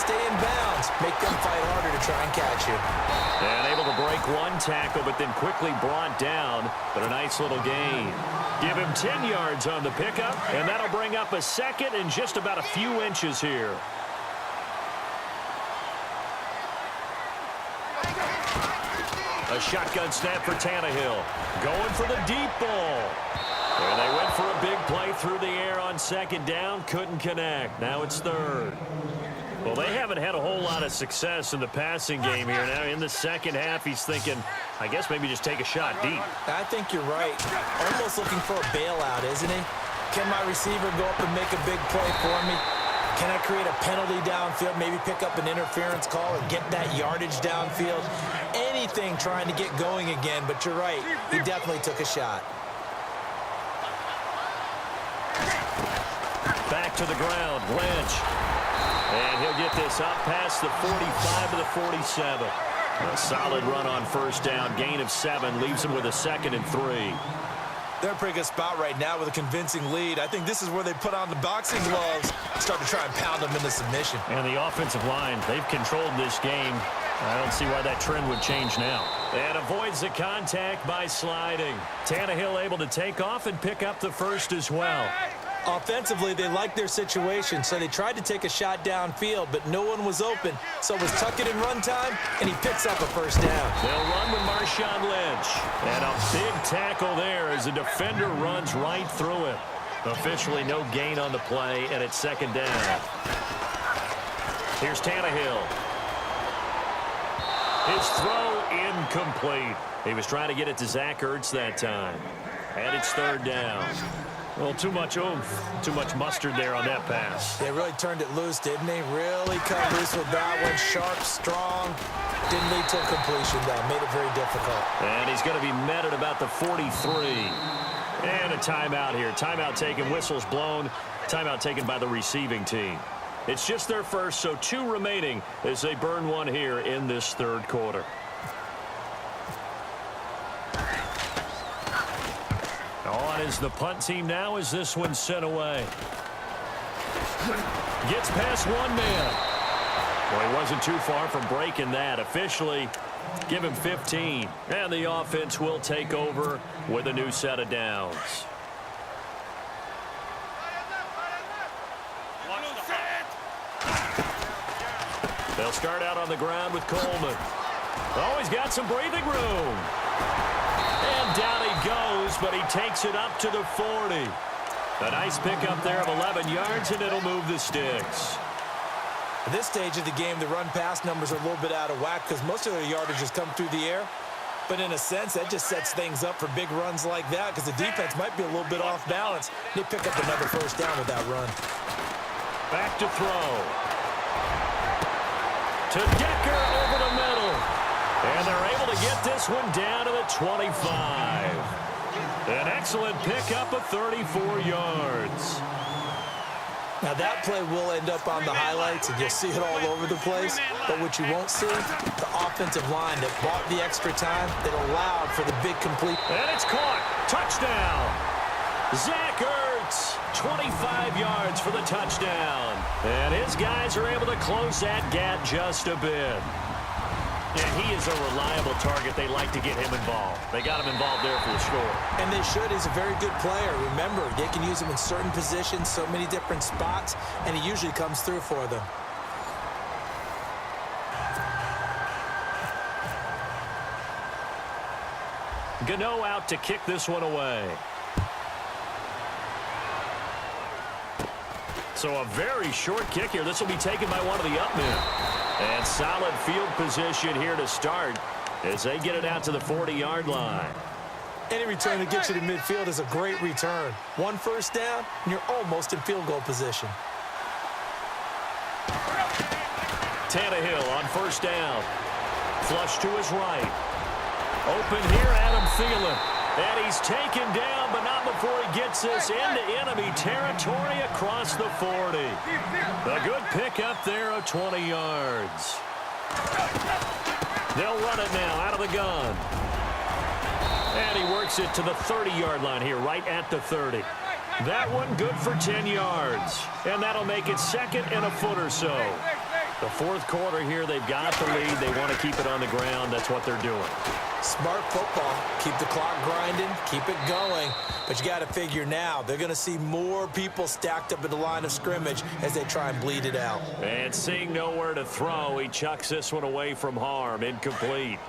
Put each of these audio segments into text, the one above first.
stay in bounds. Make them fight harder to try and catch you. And able to break one tackle, but then quickly brought down. But a nice little gain. Give him 10 yards on the pickup, and that'll bring up a second and just about a few inches here. A shotgun snap for Tannehill. Going for the deep ball. And they went for a big play through the air on second down. Couldn't connect. Now it's third. Well, they haven't had a whole lot of success in the passing game here. Now in the second half, he's thinking, I guess maybe just take a shot deep. I think you're right. Almost looking for a bailout, isn't he? Can my receiver go up and make a big play for me? Can I create a penalty downfield, maybe pick up an interference call or get that yardage downfield? Anything trying to get going again, but you're right. He definitely took a shot. Back to the ground, Lynch. And he'll get this up past the 45 to the 47. A solid run on first down, gain of 7, leaves him with a 2nd and 3. They're in a pretty good spot right now with a convincing lead. I think this is where they put on the boxing gloves, start to try and pound them into submission. And the offensive line, they've controlled this game. I don't see why that trend would change now. And avoids the contact by sliding. Tannehill able to take off and pick up the first as well. Offensively, they liked their situation, so they tried to take a shot downfield, but no one was open. So it was tuck it and run time, and he picks up a first down. They'll run with Marshawn Lynch. And a big tackle there as the defender runs right through it. Officially no gain on the play, and it's second down. Here's Tannehill. His throw incomplete. He was trying to get it to Zach Ertz that time. And it's third down. Well, too much oomph, too much mustard there on that pass. They really turned it loose, didn't they? Really cut loose with that one. Sharp, strong. Didn't lead to a completion, though. Made it very difficult. And he's going to be met at about the 43. And a timeout here. Timeout taken, whistles blown. Timeout taken by the receiving team. It's just their first, so 2 remaining as they burn one here in this third quarter. On is the punt team now as this one's sent away. Gets past one man. Well, he wasn't too far from breaking that. Officially, give him 15. And the offense will take over with a new set of downs. They'll start out on the ground with Coleman. Oh, he's got some breathing room. And down he goes, but he takes it up to the 40. A nice pickup there of 11 yards, and it'll move the sticks. At this stage of the game, the run-pass numbers are a little bit out of whack because most of their yardage has come through the air. But in a sense, that just sets things up for big runs like that because the defense might be a little bit off balance. They pick up another first down with that run. Back to throw. To Decker over the middle. And they're able to get this one down to the 25. An excellent pickup of 34 yards. Now that play will end up on the highlights, and you'll see it all over the place. But what you won't see, the offensive line that bought the extra time, that allowed for the big complete. And it's caught. Touchdown. Zach Ertz, 25 yards for the touchdown. And his guys are able to close that gap just a bit. And he is a reliable target. They like to get him involved. They got him involved there for the score. And they should. He's a very good player. Remember, they can use him in certain positions, so many different spots, and he usually comes through for them. Gano out to kick this one away. So a very short kick here. This will be taken by one of the up men. And solid field position here to start as they get it out to the 40-yard line. Any return that gets you to midfield is a great return. One first down, and you're almost in field goal position. Tannehill on first down. Flush to his right. Open here, Adam Thielen. And he's taken down, but not before he gets this into enemy territory across the 40. A good pickup there of 20 yards. They'll run it now out of the gun. And he works it to the 30-yard line here, right at the 30. That one good for 10 yards. And that'll make it second and a foot or so. The fourth quarter here, they've got the lead. They want to keep it on the ground. That's what they're doing. Smart football. Keep the clock grinding. Keep it going. But you got to figure now, they're going to see more people stacked up at the line of scrimmage as they try and bleed it out. And seeing nowhere to throw, he chucks this one away from harm. Incomplete.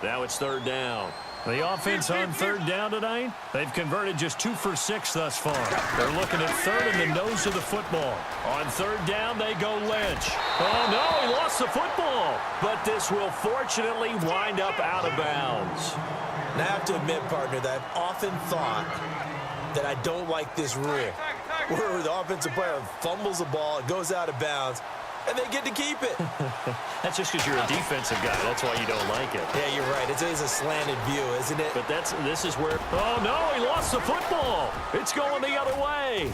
Now it's third down. The offense on third down tonight, they've converted just 2 for 6 thus far. They're looking at third in the nose of the football. On third down, they go Lynch. Oh, no, he lost the football. But this will fortunately wind up out of bounds. And I have to admit, partner, that I've often thought that I don't like this rule, where the offensive player fumbles the ball, it goes out of bounds, and they get to keep it. That's just because you're a defensive guy. That's why you don't like it. Yeah, you're right. It's a slanted view, isn't it? But this is where... Oh, no, he lost the football. It's going the other way.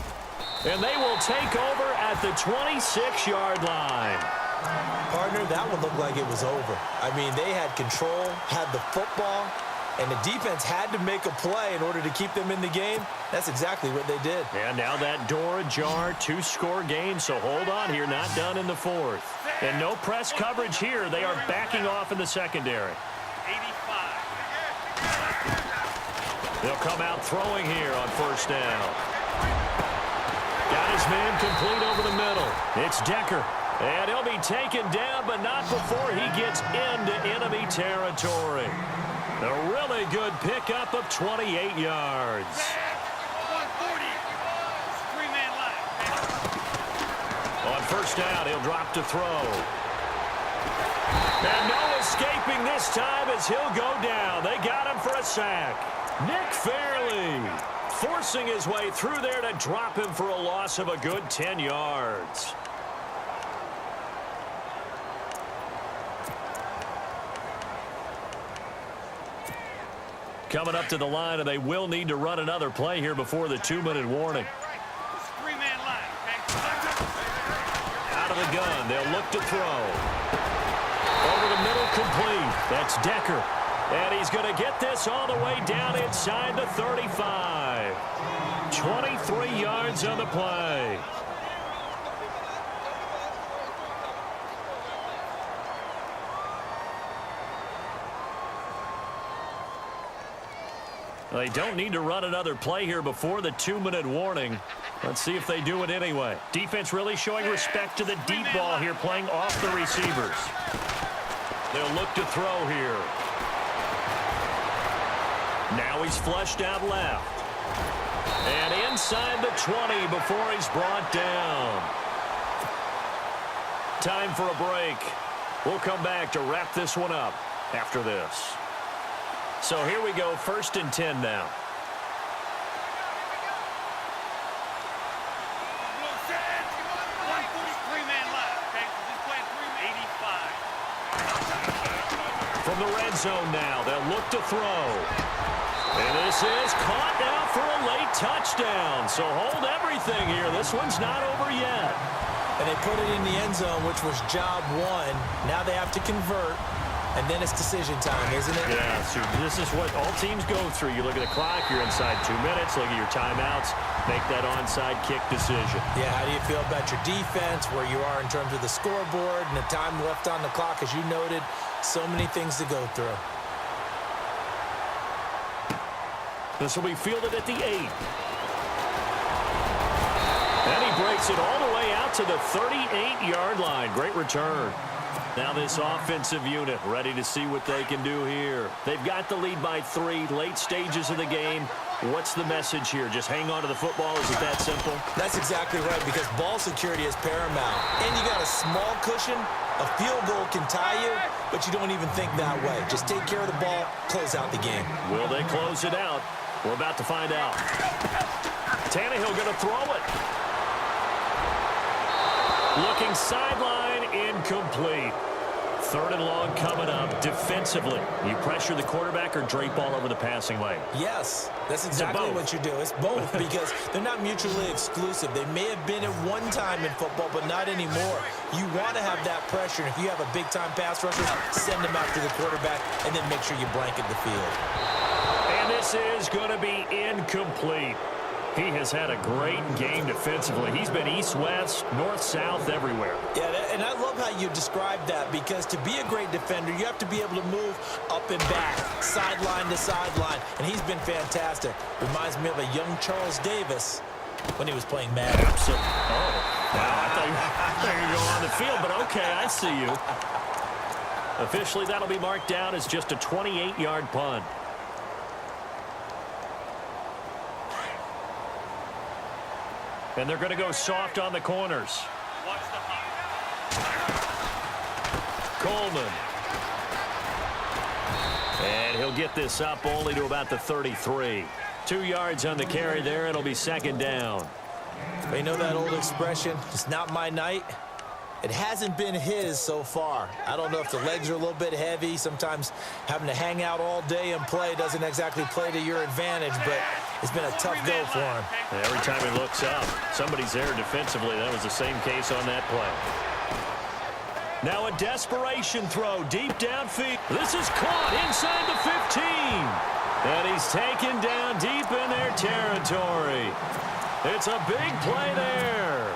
And they will take over at the 26-yard line. Partner, that one looked like it was over. I mean, they had control, had the football, and the defense had to make a play in order to keep them in the game. That's exactly what they did. And now that door ajar, 2-score game, so hold on here, not done in the fourth. And no press coverage here. They are backing off in the secondary. 85. They'll come out throwing here on first down. Got his man complete over the middle. It's Decker. And he'll be taken down, but not before he gets into enemy territory. A really good pickup of 28 yards. 140. Three-man line. On first down, he'll drop to throw. And no escaping this time as he'll go down. They got him for a sack. Nick Fairley forcing his way through there to drop him for a loss of a good 10 yards. Coming up to the line, and they will need to run another play here before the 2-minute warning. Three-man line. Out of the gun, they'll look to throw. Over the middle, complete. That's Decker. And he's going to get this all the way down inside the 35. 23 yards on the play. They don't need to run another play here before the 2-minute warning. Let's see if they do it anyway. Defense really showing respect to the deep ball here, playing off the receivers. They'll look to throw here. Now he's flushed out left. And inside the 20 before he's brought down. Time for a break. We'll come back to wrap this one up after this. So here we go, 1st and 10 now. From the red zone now, they'll look to throw. And this is caught now for a late touchdown. So hold everything here. This one's not over yet. And they put it in the end zone, which was job one. Now they have to convert. And then it's decision time, isn't it? Yeah, so this is what all teams go through. You look at the clock, you're inside 2 minutes, look at your timeouts, make that onside kick decision. Yeah, how do you feel about your defense, where you are in terms of the scoreboard and the time left on the clock? As you noted, so many things to go through. This will be fielded at the 8. And he breaks it all the way out to the 38-yard line. Great return. Now this offensive unit ready to see what they can do here. They've got the lead by 3, late stages of the game. What's the message here? Just hang on to the football? Is it that simple? That's exactly right, because ball security is paramount. And you got a small cushion. A field goal can tie you, but you don't even think that way. Just take care of the ball, close out the game. Will they close it out? We're about to find out. Tannehill going to throw it. Looking sideline, incomplete. 3rd and long coming up. Defensively, you pressure the quarterback or drape all over the passing lane? Yes, that's exactly what you do. It's both, because they're not mutually exclusive. They may have been at one time in football, but not anymore. You want to have that pressure, and if you have a big-time pass rusher, send them after the quarterback, and then make sure you blanket the field. And this is going to be incomplete. He has had a great game defensively. He's been east-west, north-south, everywhere. Yeah, and I love how you described that, because to be a great defender, you have to be able to move up and back, sideline to sideline, and he's been fantastic. Reminds me of a young Charles Davis when he was playing Madden. Absolutely. Oh, wow. I thought you were going on the field, but okay, I see you. Officially, that'll be marked down as just a 28-yard punt. And they're going to go soft on the corners. Watch the Coleman. And he'll get this up only to about the 33. 2 yards on the carry there. It'll be second down. You know that old expression, it's not my night? It hasn't been his so far. I don't know if the legs are a little bit heavy. Sometimes having to hang out all day and play doesn't exactly play to your advantage, but it's been a tough go for him. And every time he looks up, somebody's there defensively. That was the same case on that play. Now a desperation throw deep downfield. This is caught inside the 15. And he's taken down deep in their territory. It's a big play there.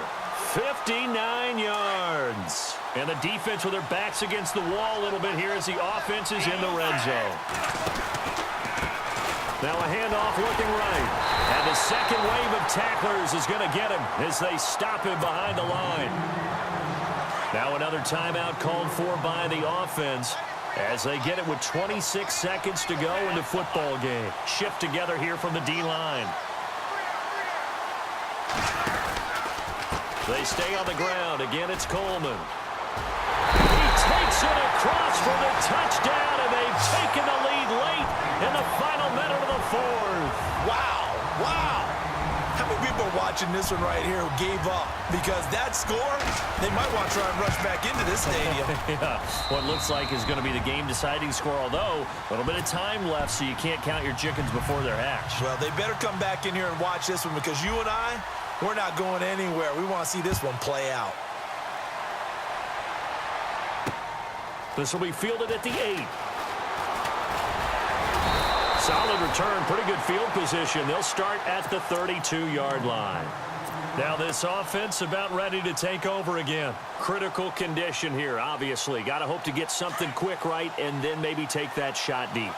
59 yards. And the defense with their backs against the wall a little bit here as the offense is in the red zone. Now a handoff looking right. And the second wave of tacklers is going to get him as they stop him behind the line. Now another timeout called for by the offense as they get it with 26 seconds to go in the football game. Shift together here from the D-line. They stay on the ground. Again, it's Coleman. He takes it across for the touchdown, and they've taken the lead late in the final minute of the fourth. Wow, wow. How many people are watching this one right here who gave up? Because that score, they might want to try and rush back into this stadium. Yeah, what looks like is going to be the game-deciding score, although a little bit of time left, so you can't count your chickens before they're hatched. Well, they better come back in here and watch this one, because you and I, we're not going anywhere. We want to see this one play out. This will be fielded at the 8. Solid return, pretty good field position. They'll start at the 32-yard line. Now this offense about ready to take over again. Critical condition here, obviously. Got to hope to get something quick right and then maybe take that shot deep.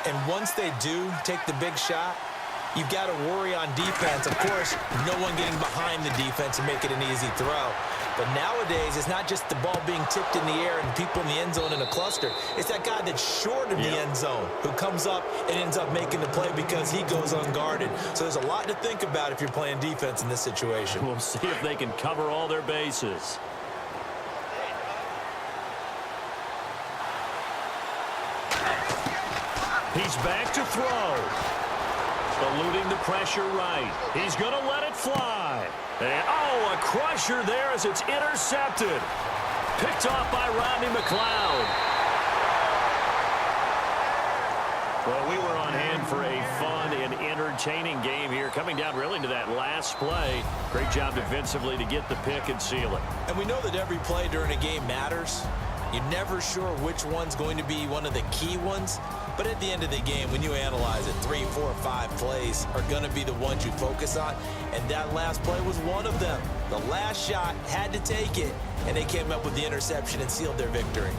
And once they do take the big shot, you've got to worry on defense. Of course, no one getting behind the defense and make it an easy throw. But nowadays, it's not just the ball being tipped in the air and people in the end zone in a cluster. It's that guy that's short of the end zone who comes up and ends up making the play because he goes unguarded. So there's a lot to think about if you're playing defense in this situation. We'll see if they can cover all their bases. He's back to throw. Eluding the pressure right. He's going to let it fly. And, oh, a crusher there as it's intercepted. Picked off by Rodney McLeod. Well, we were on hand for a fun and entertaining game here. Coming down really to that last play. Great job defensively to get the pick and seal it. And we know that every play during a game matters. You're never sure which one's going to be one of the key ones. But at the end of the game, when you analyze it, 3, 4, 5 plays are going to be the ones you focus on. And that last play was one of them. The last shot had to take it, and they came up with the interception and sealed their victory.